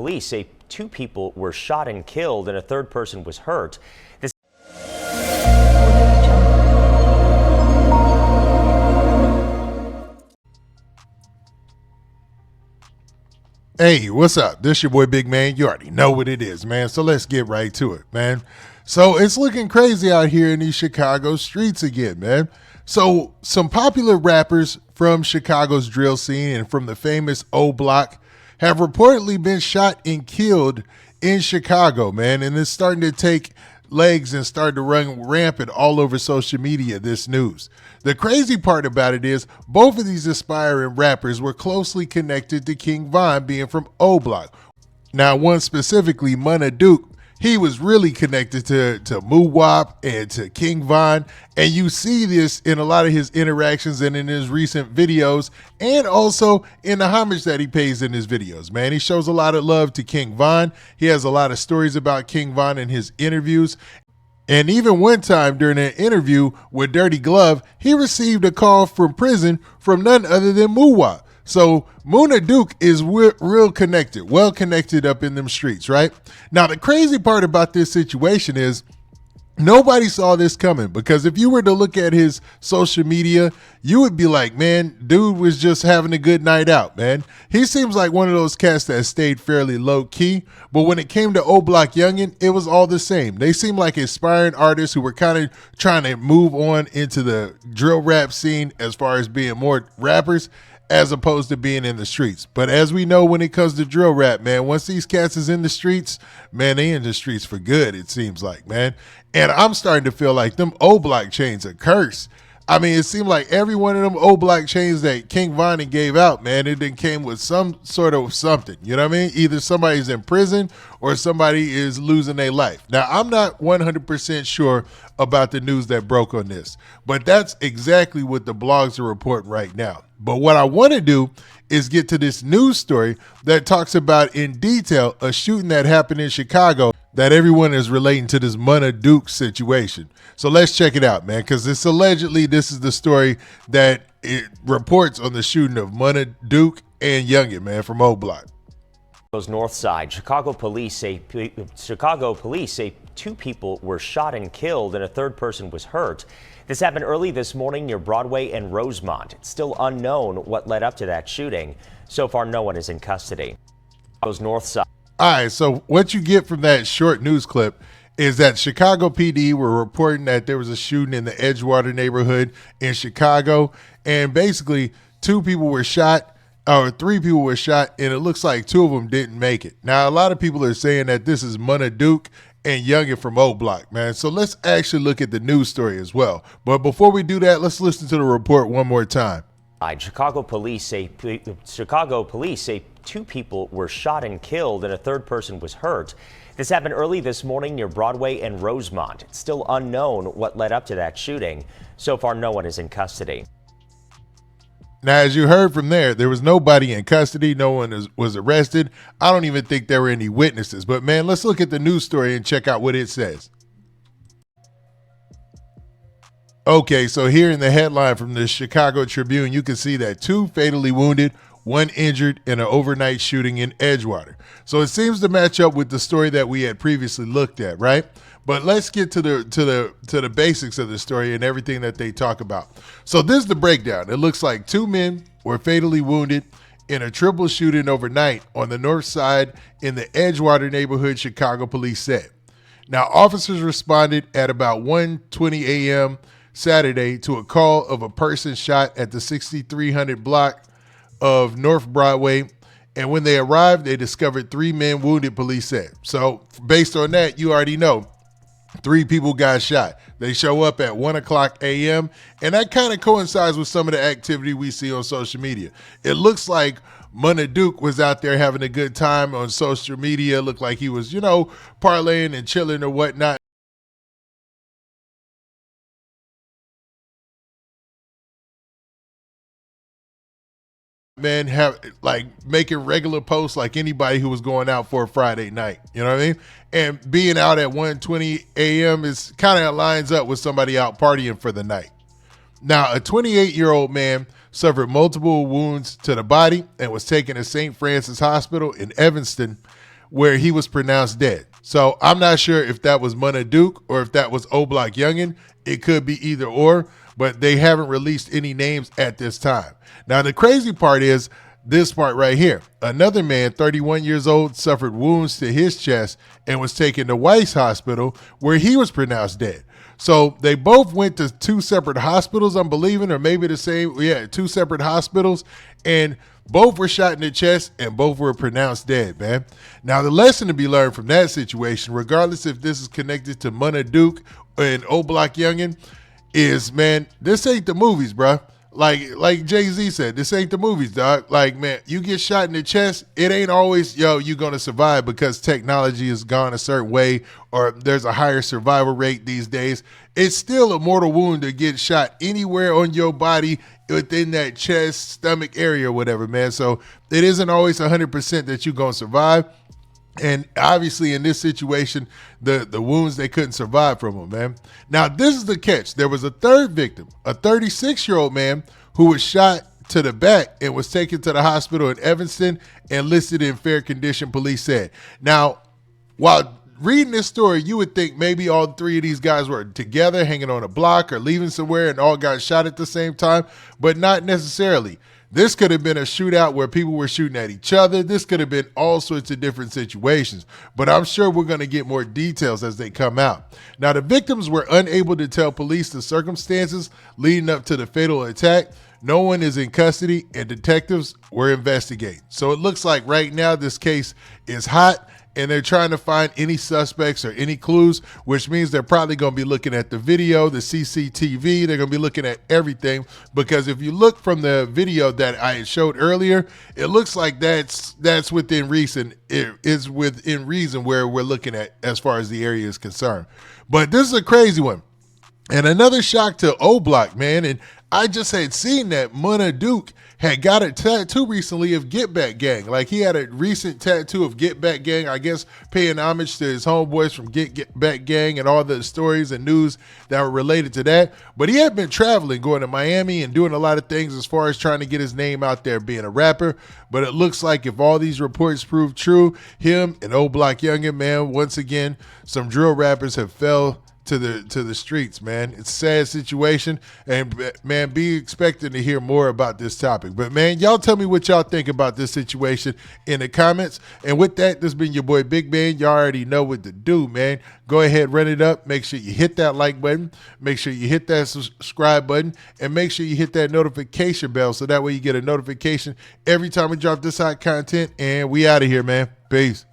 Police say 2 people were shot and killed and a third person was hurt. This Hey, what's up? This your boy Big Man. You already know what it is, man. So let's get right to it, man. So it's looking crazy out here in these Chicago streets again, man. So some popular rappers from Chicago's drill scene and from the famous Oblock have reportedly been shot and killed in Chicago, man. And it's starting to take legs and start to run rampant all over social media, this news. The crazy part about it is both of these aspiring rappers were closely connected to King Von, being from O-Block. Now, one specifically, Munna Duke, he was really connected to Moo-Wop and to King Von, and you see this in a lot of his interactions and in his recent videos, and also in the homage that he pays in his videos, man. He shows a lot of love to King Von. He has a lot of stories about King Von in his interviews. And even one time during an interview with Dirty Glove, he received a call from prison from none other than Moo-Wop. So Munna Duke is real connected, well connected up in them streets, right? Now, the crazy part about this situation is nobody saw this coming, because if you were to look at his social media, you would be like, man, dude was just having a good night out, man. He seems like one of those cats that stayed fairly low key, but when it came to oblock Younggin, it was all the same. They seemed like aspiring artists who were kind of trying to move on into the drill rap scene as far as being more rappers as opposed to being in the streets. But as we know, when it comes to drill rap, man, once these cats is in the streets, man, they in the streets for good, it seems like, man. And I'm starting to feel like them O-Block chains are cursed. I mean, it seemed like every one of them O-Block chains that King Von gave out, man, it then came with some sort of something. You know what I mean? Either somebody's in prison or somebody is losing their life. Now, I'm not 100% sure about the news that broke on this, but that's exactly what the blogs are reporting right now. But what I want to do is get to this news story that talks about in detail a shooting that happened in Chicago that everyone is relating to this Munna Duke situation. So let's check it out, man, because it's allegedly this is the story that it reports on the shooting of Munna Duke and Younggin, man, from O-Block. North Side, Chicago police say 2 people were shot and killed and a third person was hurt. This happened early this morning near Broadway and Rosemont. It's still unknown what led up to that shooting. So far, no one is in custody. North Side. All right, so what you get from that short news clip is that Chicago PD were reporting that there was a shooting in the Edgewater neighborhood in Chicago, and basically 2 people were shot, or 3 people were shot, and it looks like 2 of them didn't make it. Now, a lot of people are saying that this is Munna Duke and Younggin from O-Block, man. So let's actually look at the news story as well. But before we do that, let's listen to the report one more time. Chicago police say 2 people were shot and killed and a third person was hurt. This happened early this morning near Broadway and Rosemont. It's still unknown what led up to that shooting. So far, no one is in custody. Now, as you heard from there was nobody in custody. No one was arrested. I don't even think there were any witnesses. But, man, let's look at the news story and check out what it says. Okay, so here in the headline from the Chicago Tribune, you can see that 2 fatally wounded, 1 injured in an overnight shooting in Edgewater. So it seems to match up with the story that we had previously looked at, right? But let's get to the basics of the story and everything that they talk about. So this is the breakdown. It looks like 2 men were fatally wounded in a triple shooting overnight on the north side in the Edgewater neighborhood, Chicago police said. Now, officers responded at about 1:20 a.m. Saturday to a call of a person shot at the 6300 block of North Broadway. And when they arrived, they discovered 3 men wounded, police said. So based on that, you already know 3 people got shot. They show up at 1:00 a.m. and that kind of coincides with some of the activity we see on social media. It looks like Munna Duke was out there having a good time on social media. It looked like he was, parlaying and chilling or whatnot. Man, making regular posts like anybody who was going out for a Friday night, you know what I mean? And being out at 1:20 a.m. is kind of lines up with somebody out partying for the night. Now, a 28-year-old man suffered multiple wounds to the body and was taken to St. Francis Hospital in Evanston. where he was pronounced dead. So I'm not sure if that was Munna Duke or if that was Oblock Youngin. It could be either or, but they haven't released any names at this time. Now, the crazy part is this part right here. Another man, 31 years old, suffered wounds to his chest and was taken to Weiss Hospital where he was pronounced dead. So they both went to two separate hospitals, I'm believing, or maybe the same, two separate hospitals, and both were shot in the chest and both were pronounced dead, man. Now, the lesson to be learned from that situation, regardless if this is connected to Munna Duke and Oblock Youngin, is, man, this ain't the movies, bruh. Like Jay-Z said, this ain't the movies, dog. Like, man, you get shot in the chest, it ain't always, you're going to survive because technology has gone a certain way or there's a higher survival rate these days. It's still a mortal wound to get shot anywhere on your body within that chest, stomach area or whatever, man. So it isn't always 100% that you're going to survive. And obviously in this situation, the wounds, they couldn't survive from them, man. Now, this is the catch. There was a third victim, a 36-year-old man who was shot to the back and was taken to the hospital in Evanston and listed in fair condition, police said. Now, while reading this story, you would think maybe all three of these guys were together, hanging on a block or leaving somewhere and all got shot at the same time, but not necessarily. This could have been a shootout where people were shooting at each other. This could have been all sorts of different situations, but I'm sure we're going to get more details as they come out. Now, the victims were unable to tell police the circumstances leading up to the fatal attack. No one is in custody and detectives were investigating. So it looks like right now this case is hot and they're trying to find any suspects or any clues, which means they're probably going to be looking at the video, the CCTV. They're going to be looking at everything, because if you look from the video that I showed earlier, it looks like that's within reason. It is within reason where we're looking at as far as the area is concerned. But this is a crazy one. And another shock to Oblock, man. And I just had seen that Munna Duke had got a tattoo recently of Get Back Gang. Like, he had a recent tattoo of Get Back Gang, I guess paying homage to his homeboys from Get Back Gang and all the stories and news that were related to that. But he had been traveling, going to Miami and doing a lot of things as far as trying to get his name out there being a rapper. But it looks like if all these reports prove true, him and Oblock Youngin, man, once again, some drill rappers have fell to the streets, man. It's a sad situation, and man, be expecting to hear more about this topic. But man, y'all tell me what y'all think about this situation in the comments. And with that, this has been your boy Big Man. Y'all already know what to do, man. Go ahead, run it up. Make sure you hit that like button. Make sure you hit that subscribe button, and make sure you hit that notification bell so that way you get a notification every time we drop this hot content. And we out of here, man. Peace.